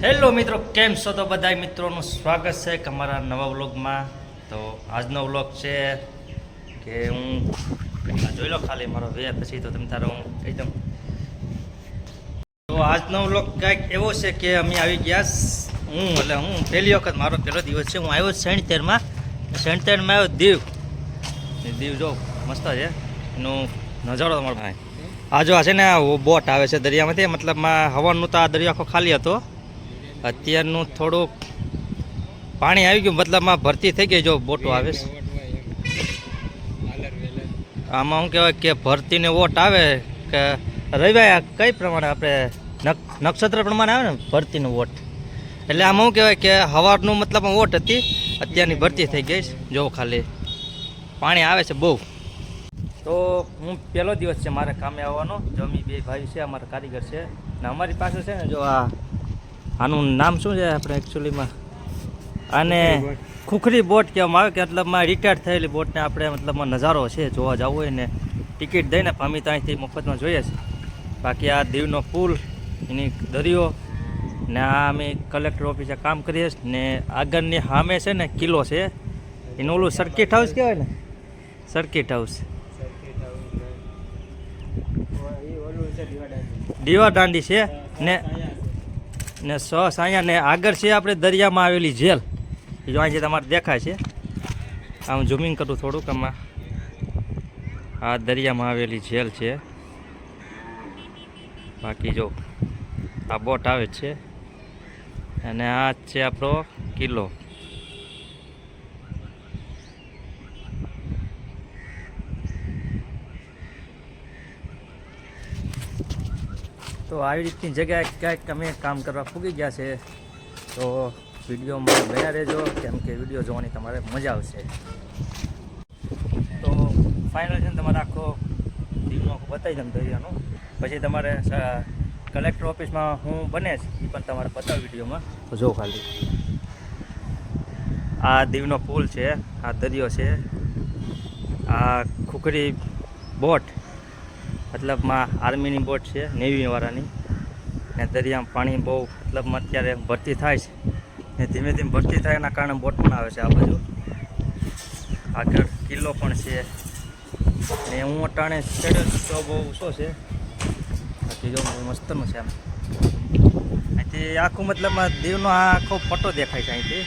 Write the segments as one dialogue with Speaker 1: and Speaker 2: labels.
Speaker 1: Hello મિત્રો, કેમ છો? તો બધા મિત્રોનું સ્વાગત છે કે અમારા નવા વ્લોગમાં. તો આજનો વ્લોગ છે કે હું જોઈ લો ખાલી મારો વે પછી તો તમે તારો હું કહી દઉં. તો આજનો વ્લોગ કંઈક એવો છે કે અમે આવી ગયા હું પહેલી વખત મારો પહેલો દિવસ છે. હું આવ્યો 77માં આવ્યો દીવ જો મસ્ત છે એનું નજારો તમારો ભાઈ. આ જો આ છે ને બોટ આવે છે દરિયામાંથી, મતલબમાં હવાનું તો આ દરિયો આખો ખાલી હતો. અત્યારનું થોડુંક પાણી આવી ગયું, મતલબમાં ભરતી થઈ ગઈ. જો બોટો આવે છે આમાં શું કહેવાય કે ભરતીને વોટ આવે કે રવિવારે કઈ પ્રમાણે આપણે નક્ષત્ર પ્રમાણે આવે ને ભરતીનો વોટ. એટલે આમાં શું કહેવાય કે હવારનું મતલબમાં વોટ હતી, અત્યારની ભરતી થઈ ગઈ. જો ખાલી પાણી આવે છે બહુ. તો હું પહેલો દિવસ છે મારે કામે આવવાનો. જો અમે બે ભાઈ છે, અમારા કારીગર છે ને અમારી પાસે છે ને જો આનું નામ શું છે આપણે એકચ્યુઅલીમાં આને ખુખરી બોટ કહેવામાં આવે કે મતલબમાં રિટાયર્ડ થયેલી બોટને આપણે મતલબમાં નજારો છે જોવા જવું હોય ને ટિકિટ દઈને અમે ત્યાંથી મફતમાં જોઈએ છે. બાકી આ દીવનો પુલ, એની દરિયો ને આ અમે કલેક્ટર ઓફિસે કામ કરીએ છીએ ને આગળની સામે છે ને કિલ્લો છે, એનું ઓલું સર્કિટ હાઉસ કહેવાય ને, સર્કિટ હાઉસ દીવા દાંડી છે ને સસ અહીંયા ને આગળ છે આપણે દરિયામાં આવેલી જેલ. એ જો અહીંથી તમારે દેખાય છે. આ હું ઝૂમિંગ કરું થોડુંક. આમાં આ દરિયામાં આવેલી જેલ છે. બાકી જો આ બોટ આવે છે અને આ છે આપણો કિલ્લો. તો આવી રીતની જગ્યાએ ક્યાંક અમે કામ કરવા પૂગી ગયા છે. તો વિડીયોમાં બન્યા રહેજો, કેમ કે વિડીયો જોવાની તમારે મજા આવશે. તો ફાઇનલ છે ને તમારે આખો દીવનો બતાવી દઉં દરિયાનું. પછી તમારે કલેક્ટર ઓફિસમાં હું બને છે એ પણ તમારે બતાવ વિડીયોમાં. તો જો ખાલી આ દીવનો પુલ છે, આ દરિયો છે, આ ખુખરી બોટ મતલબમાં આર્મીની બોટ છે, નેવીવાળાની. ને દરિયામાં પાણી બહુ મતલબમાં અત્યારે ભરતી થાય છે ને ધીમે ધીમે ભરતી થાય એના કારણે બોટ પણ આવે છે આ બાજુ. આગળ કિલ્લો પણ છે ને હું અટાણે ચડ્યો તો બહુ ઓછો છે. બાકી જો મસ્તનું છે આમ. અહીંથી આખું મતલબમાં દીવનો આ આખો પટ્ટો દેખાય છે અહીંથી.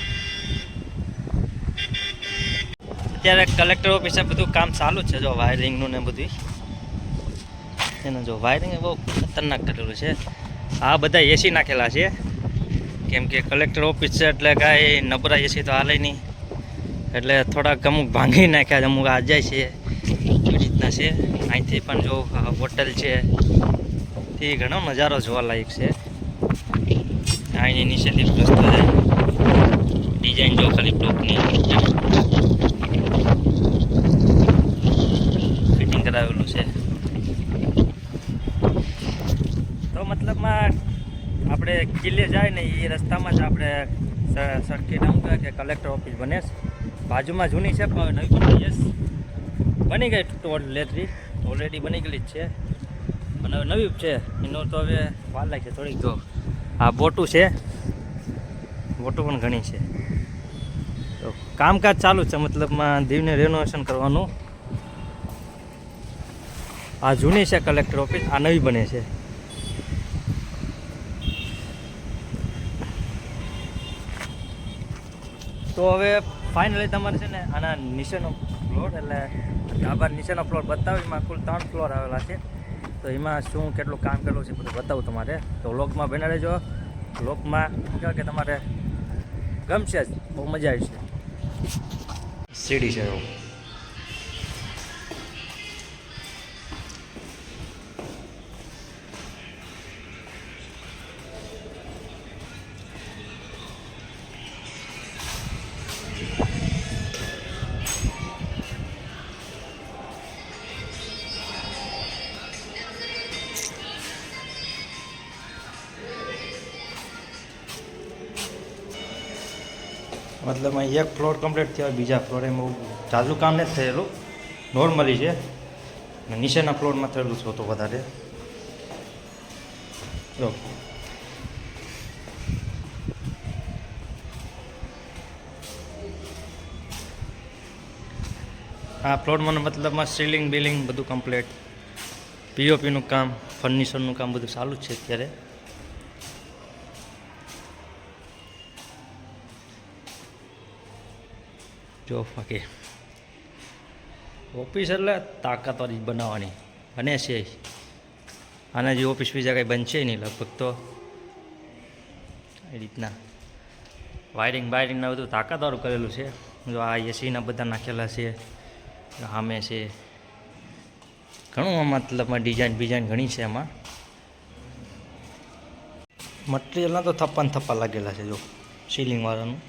Speaker 1: અત્યારે કલેક્ટર ઓફિસે બધું કામ ચાલુ જ છે, જો વાયરિંગનું ને બધું. એનું જો વાયરિંગ બહુ ખતરનાક કરેલું છે. આ બધા એસી નાખેલા છે, કેમ કે કલેક્ટર ઓફિસ છે એટલે કાંઈ નબળા એસી તો હાલે નહીં. એટલે થોડાક અમુક ભાંગી નાખ્યા છે, અમુક આ જાય છે એવી રીતના છે. અહીંથી પણ જો હોટલ છે તે ઘણો નજારો જોવાલાયક છે. અહીંની નીચેથી રસ્તો જાય, ડિઝાઇન જો ખાલી ટોપની ફિટિંગ કરાવેલું છે. તો મતલબમાં આપણે કિલ્લે જાય ને એ રસ્તામાં જ આપણે સર્કિટ આમ કહેવાય કે કલેક્ટર ઓફિસ બને. બાજુમાં જૂની છે પણ નવી બની યસ બની ગઈ ઓલરેડી બની ગયેલી જ છે અને હવે નવી છે. એનો તો હવે વાર લાગશે થોડીક. જો આ બોટું છે, બોટું પણ ઘણી છે. તો કામકાજ ચાલુ છે મતલબમાં દીવને રેનોવેશન કરવાનું. આ જૂની છે કલેક્ટર ઓફિસ, આ નવી બને છે. તો હવે ફાઇનલી તમારે છે ને આના નીચેનો ફ્લોર એટલે ધાબા નીચેનો ફ્લોર બતાવું. એમાં કુલ 3 ફ્લોર આવેલા છે. તો એમાં શું કેટલું કામ કરેલું છે બધું બતાવું તમારે. તો વ્લોગમાં બના રહેજો. વ્લોગમાં કહેવાય કે તમારે ગમશે જ, બહુ મજા આવી છે. સીડી છે એવું. મતલબ અહીં એક ફ્લોર કમ્પ્લીટ થયો, બીજા ફ્લોર એમાં જાજુ કામ નથી થયેલું, નોર્મલી છે. નીચેના ફ્લોરમાં થયેલું છે તો વધારે. જો આ ફ્લોરમાં મતલબમાં સીલિંગ બિલિંગ બધું કમ્પ્લીટ, પીઓપીનું કામ, ફર્નિચરનું કામ બધું ચાલુ જ છે અત્યારે. જો ફાકે ઓફિસ એટલે તાકાતવાળી બનાવવાની બને છે. આના જે ઓફિસ બીજા કંઈ બનશે નહીં લગભગ. તો એ રીતના વાયરિંગના બધું તાકાતવાળું કરેલું છે. જો આ એસીના બધા નાખેલા છે, સામે છે ઘણું, મતલબમાં ડિઝાઇન ઘણી છે એમાં. મટીરિયલના તો થપ્પા લાગેલા છે. જો સીલિંગવાળાનું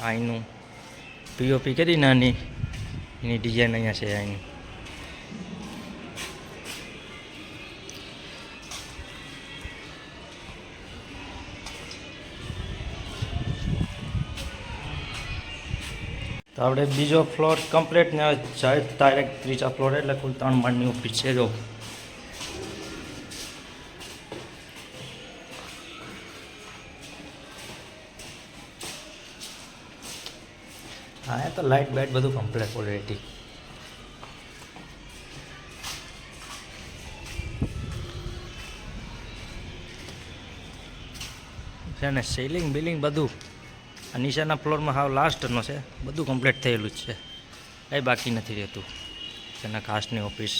Speaker 1: આ એનું પીઓપી કરી નાની એની ડિઝાઇન અહીંયા છે. એની તો આપણે બીજો ફ્લોર કમ્પ્લીટ ને જાય ડાયરેક્ટ ત્રીજા ફ્લોર એટલે કુલ 3 માળની ઓફિસ છે. જો હા, તો લાઇટ બાઇટ બધું કમ્પ્લીટ ઓલરેડી. છે ને સીલિંગ બિલિંગ બધું આ નીચેના ફ્લોરમાં હાવ લાસ્ટનો છે. બધું કમ્પ્લીટ થયેલું જ છે, કંઈ બાકી નથી રહેતું. તેના ખાસની ઓફિસ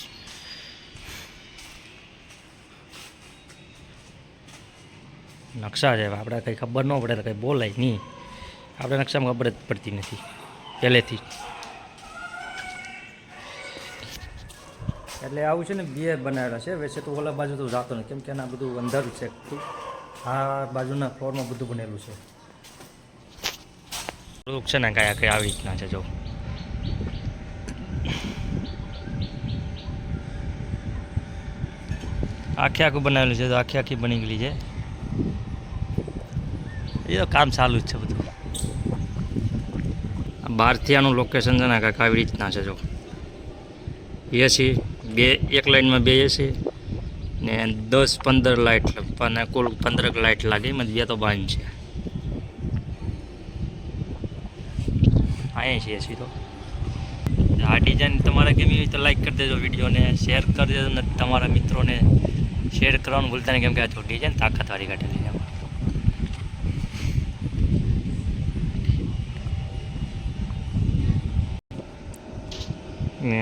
Speaker 1: નકશા છે. આપણે કંઈ ખબર ન પડે તો કંઈ બોલાય નહીં. આપણે નકશામાં ખબર જ પડતી નથી પહેલેથી. એટલે આવું છે ને બે બનાવેલા છે. વૈસે તો ઓલા બાજુ તો જાતો નથી, કેમ કે એના બધું અંધારું છે. આ બાજુના ફ્લોરમાં બધું બનેલું છે. થોડુંક છે ને કાંઈ કંઈ આવી રીતના છે. જો આખું બનાવેલું છે. તો આખી બની ગયેલી છે. એ તો કામ ચાલુ જ છે બધું. બહારથી આનું લોકેશન છે ને કાંઈક આવી રીતના છે. જો એસી એક લાઇનમાં 2 એસી ને 10-15 લાઇટ, અને કુલ 15 લાઇટ લાગે. એમાં 2 તો બંધ છે. અહીંયા છે એસી. તો આ ડિઝાઇન તમારે ગમી હોય તો લાઈક કરી દેજો વિડીયોને, શેર કરી દેજો ને તમારા મિત્રોને શેર કરવાનું ભૂલતા નહીં, કેમ કે આ જો ડિઝાઇન તાકાતવાળી કાઢેલી છે. ને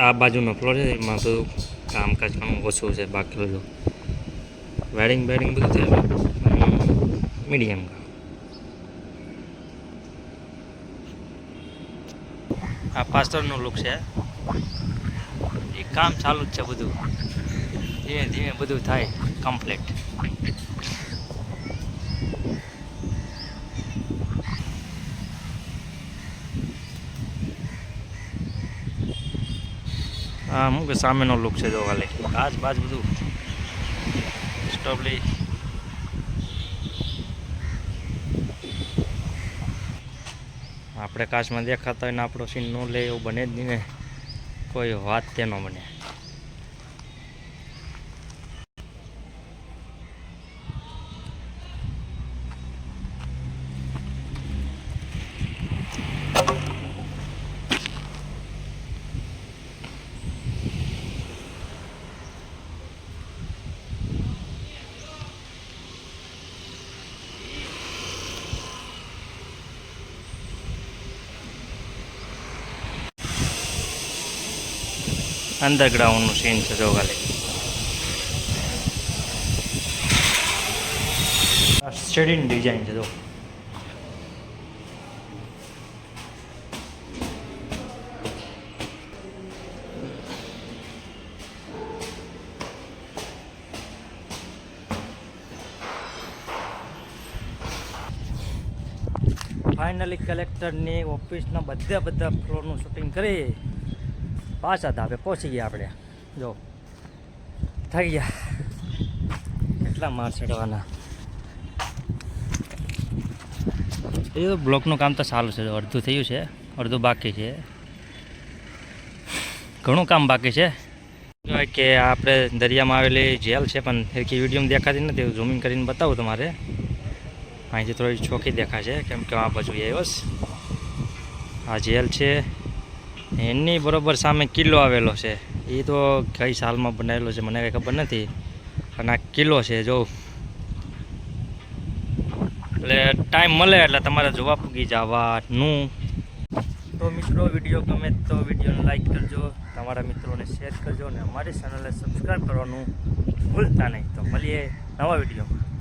Speaker 1: આ બાજુનો ફ્લોર છે, એમાં બધું કામકાજ ઘણું ઓછું છે. બાકી બધું વાયરિંગ બધું થયેલું મીડિયમ. આ પાછળનો લુક છે. એ કામ ચાલુ જ છે બધું. ધીમે ધીમે બધું થાય કમ્પ્લીટ. હા, હું કે સામેનો લુક છે. જો ખાલી કાચ બાજ બધું સ્ટોબલી. આપણે કાચમાં દેખાતા હોય ને આપણો સીન ન લે એવું બને જ નહીં ને. કોઈ વાત તે ન બને. અંડરગ્રાઉન્ડનું સીન છે. જો ખાલી શેડિંગ ડિઝાઇન છે. જો ફાઇનલી કલેક્ટરની ઓફિસના બધા ફ્લોરનું શૂટિંગ કરી પાછા ધાબે પહોંચી ગયા આપણે. જો થઈ ગયા. કેટલા માળ ચડવાના. એ તો બ્લોકનું કામ તો સારું છે. અડધું થયું છે, અડધું બાકી છે. ઘણું કામ બાકી છે. કે આપણે દરિયામાં આવેલી જેલ છે, પણ સરખી વિડીયોમાં દેખાતી નથી. ઝૂમિંગ કરીને બતાવું તમારે. અહીંથી થોડી ચોખ્ખી દેખાશે, કેમ કે આ બાજુ આવ્યો આ જેલ છે એની બરોબર સામે કિલ્લો આવેલો છે. એ તો કઈ સાલમાં બનાવેલો છે મને કંઈ ખબર નથી, અને આ કિલ્લો છે જો. એટલે ટાઈમ મળે એટલે તમારે જોવા પૂગી જવાનું. તો મિત્રો વિડીયો ગમે તો વિડીયોને લાઈક કરજો, તમારા મિત્રોને શેર કરજો અને અમારી ચેનલને સબસ્ક્રાઈબ કરવાનું ભૂલતા નહીં. તો મળીએ નવા વિડીયોમાં.